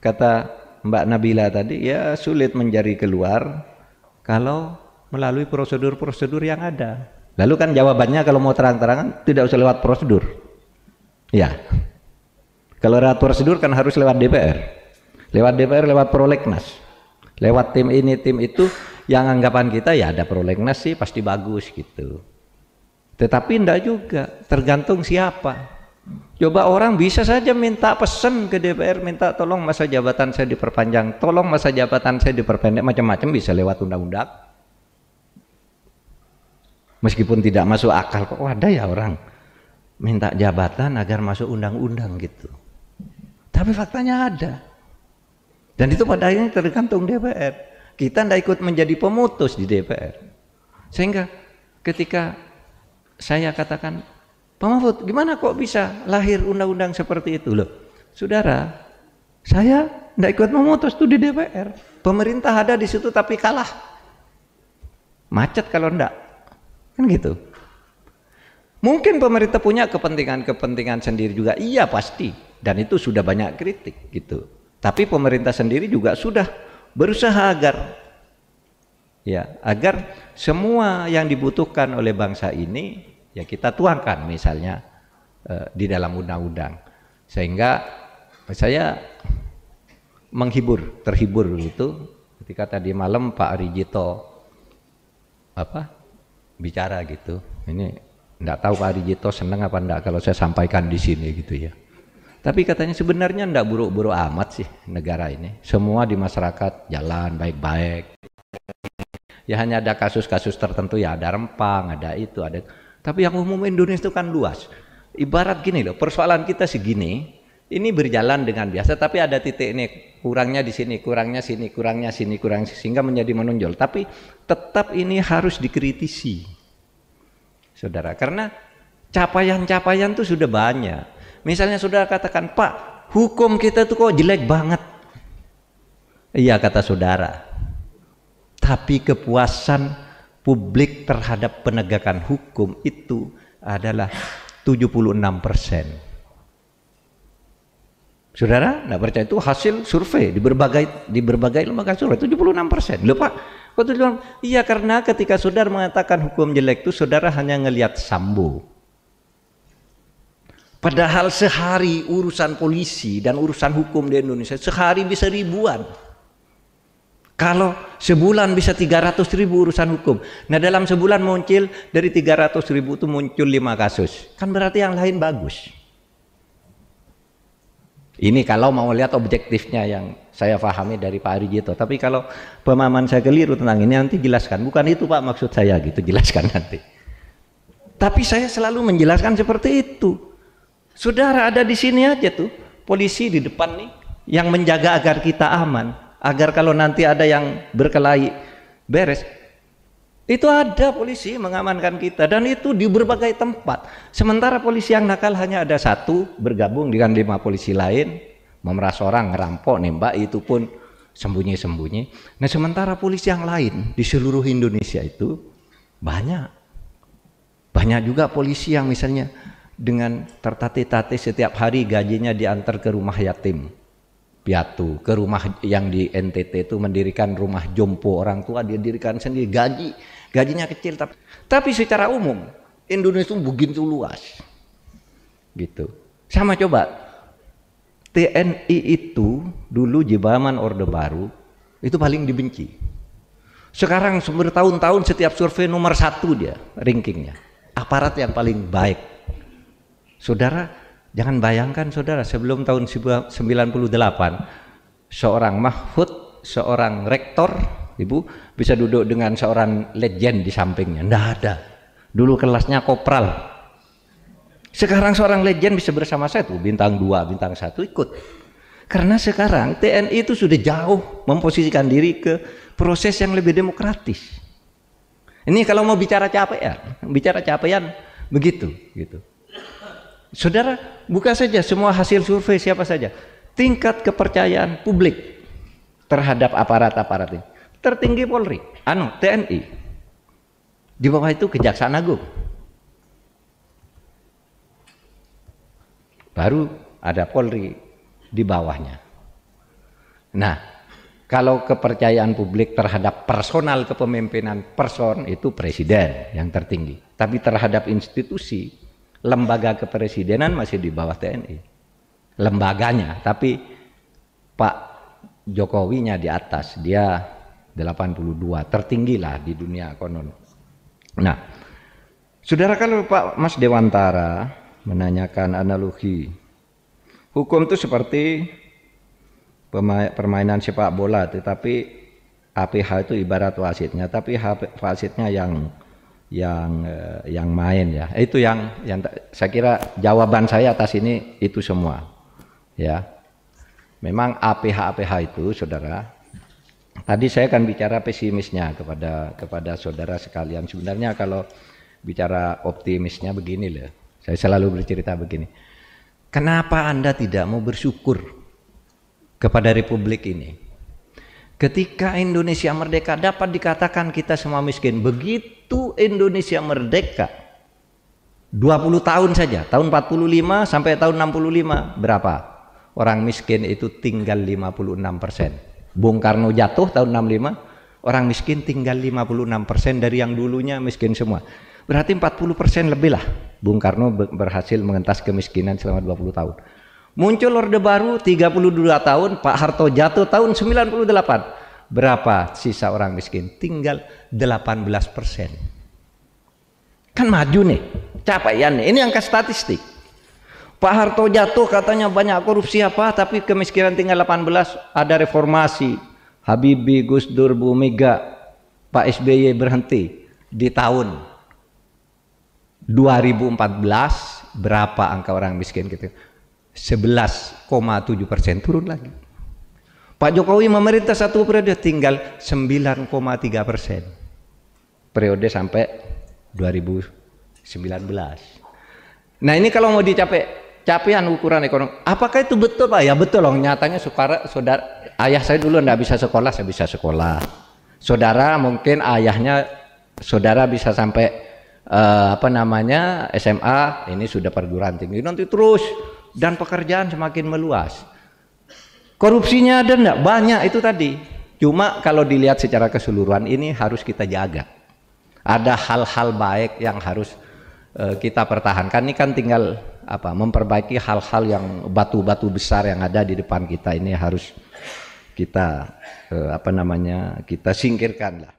kata Mbak Nabila tadi, ya sulit mencari keluar kalau melalui prosedur-prosedur yang ada. Lalu kan jawabannya kalau mau terang-terangan tidak usah lewat prosedur. Ya, kalau lewat prosedur kan harus lewat DPR. Lewat DPR, lewat prolegnas. Lewat tim ini, tim itu, yang anggapan kita ya ada prolegnas sih pasti bagus gitu. Tetapi enggak juga, tergantung siapa. Coba orang bisa saja minta pesan ke DPR, minta tolong masa jabatan saya diperpanjang, tolong masa jabatan saya diperpendek, macam-macam bisa lewat undang-undang. Meskipun tidak masuk akal, kok ada ya orang minta jabatan agar masuk undang-undang gitu. Tapi faktanya ada. Dan itu pada akhirnya tergantung DPR. Kita tidak ikut menjadi pemutus di DPR. Sehingga ketika saya katakan, Pak Mahfud, gimana kok bisa lahir undang-undang seperti itu? Loh, saudara, saya tidak ikut memutus itu di DPR. Pemerintah ada di situ tapi kalah. Macet kalau enggak. Kan gitu. Mungkin pemerintah punya kepentingan-kepentingan sendiri juga. Iya pasti. Dan itu sudah banyak kritik gitu. Tapi pemerintah sendiri juga sudah berusaha agar semua yang dibutuhkan oleh bangsa ini ya kita tuangkan misalnya di dalam undang-undang, sehingga saya terhibur gitu ketika tadi malam Pak Arijito bicara gitu. Ini enggak tahu Pak Arijito senang apa enggak kalau saya sampaikan di sini gitu ya. Tapi katanya sebenarnya enggak buruk-buruk amat sih negara ini. Semua di masyarakat jalan baik-baik. Ya hanya ada kasus-kasus tertentu ya, ada Rempang, ada itu, ada. Tapi yang umum Indonesia itu kan luas. Ibarat gini loh, persoalan kita segini, ini berjalan dengan biasa, tapi ada titik ini, kurangnya di sini, kurangnya sini, kurangnya sini, kurangnya sehingga menjadi menonjol. Tapi tetap ini harus dikritisi, saudara, karena capaian-capaian itu sudah banyak. Misalnya saudara katakan, Pak, hukum kita itu kok jelek banget. Iya kata saudara, tapi kepuasan publik terhadap penegakan hukum itu adalah 76%. Saudara nggak percaya, itu hasil survei di berbagai lembaga survei 76%. Loh Pak, kok 76%? Iya karena ketika saudara mengatakan hukum jelek itu saudara hanya ngelihat Sambo. Padahal sehari urusan polisi dan urusan hukum di Indonesia sehari bisa ribuan. Kalau sebulan bisa 300.000 urusan hukum. Nah dalam sebulan muncul dari 300.000 itu muncul 5 kasus. Kan berarti yang lain bagus. Ini kalau mau lihat objektifnya yang saya pahami dari Pak Arijito. Tapi kalau pemahaman saya keliru tentang ini nanti jelaskan. Bukan itu Pak maksud saya gitu, jelaskan nanti. Tapi saya selalu menjelaskan seperti itu. Saudara ada di sini aja tuh, polisi di depan nih yang menjaga agar kita aman, agar kalau nanti ada yang berkelahi beres. Itu ada polisi mengamankan kita dan itu di berbagai tempat. Sementara polisi yang nakal hanya ada satu bergabung dengan 5 polisi lain, memeras orang, ngerampok, nembak, itu pun sembunyi-sembunyi. Nah sementara polisi yang lain di seluruh Indonesia itu banyak juga polisi yang misalnya dengan tertatih-tatih setiap hari gajinya diantar ke rumah yatim piatu, ke rumah yang di NTT itu mendirikan rumah jompo orang tua, dia dirikan sendiri, gajinya kecil tapi secara umum Indonesia itu begitu luas gitu. Sama coba TNI itu dulu di zaman Orde Baru itu paling dibenci. Sekarang bertahun-tahun setiap survei nomor 1 dia rankingnya, aparat yang paling baik. Saudara jangan bayangkan saudara, sebelum tahun 98 seorang Mahfud, seorang rektor, ibu bisa duduk dengan seorang legend di sampingnya. Nggak ada. Dulu kelasnya kopral. Sekarang seorang legend bisa bersama saya tuh, bintang 2, bintang 1 ikut. Karena sekarang TNI itu sudah jauh memposisikan diri ke proses yang lebih demokratis. Ini kalau mau bicara capaian begitu gitu. Saudara buka saja semua hasil survei siapa saja, tingkat kepercayaan publik terhadap aparat-aparat ini tertinggi Polri, TNI, di bawah itu Kejaksaan Agung, baru ada Polri di bawahnya. Nah, kalau kepercayaan publik terhadap personal kepemimpinan person itu presiden yang tertinggi. Tapi terhadap institusi, lembaga kepresidenan masih di bawah TNI. Lembaganya, tapi Pak Jokowinya di atas, dia 82, tertinggi lah di dunia konon. Nah, saudara, kalau Pak Mas Dewantara menanyakan analogi, hukum itu seperti permainan sepak bola, tetapi APH itu ibarat wasitnya, tapi wasitnya yang main ya. Itu yang saya kira jawaban saya atas ini itu semua. Ya. Memang APH itu, saudara. Tadi saya akan bicara pesimisnya kepada saudara sekalian. Sebenarnya kalau bicara optimisnya begini loh. Saya selalu bercerita begini. Kenapa Anda tidak mau bersyukur kepada Republik ini? Ketika Indonesia merdeka dapat dikatakan kita semua miskin. Begitu Indonesia merdeka 20 tahun saja, tahun 45 sampai tahun 65 berapa? Orang miskin itu tinggal 56%. Bung Karno jatuh tahun 65, orang miskin tinggal 56% dari yang dulunya miskin semua. Berarti 40% lebih lah Bung Karno berhasil mengentas kemiskinan selama 20 tahun. Muncul Orde Baru 32 tahun, Pak Harto jatuh tahun 98. Berapa sisa orang miskin? Tinggal 18%. Kan maju nih, capaian nih. Ini angka statistik. Pak Harto jatuh katanya banyak korupsi apa, tapi kemiskinan tinggal 18, ada reformasi. Habibie, Gus Dur, Bu Mega, Pak SBY berhenti. Di tahun 2014 berapa angka orang miskin gitu? 11,7%, turun lagi. Pak Jokowi memerintah satu periode tinggal 9,3%. Periode sampai 2019. Nah ini kalau mau dicapai capaian ukuran ekonomi, apakah itu betul Pak? Ya betul loh, nyatanya saudara ayah saya dulu enggak bisa sekolah, saya bisa sekolah. Saudara mungkin ayahnya saudara bisa sampai SMA, ini sudah perguruan tinggi, nanti terus, dan pekerjaan semakin meluas. Korupsinya ada enggak? Banyak itu tadi. Cuma kalau dilihat secara keseluruhan ini harus kita jaga. Ada hal-hal baik yang harus kita pertahankan. Ini kan tinggal memperbaiki hal-hal yang batu-batu besar yang ada di depan kita, ini harus kita kita singkirkan lah.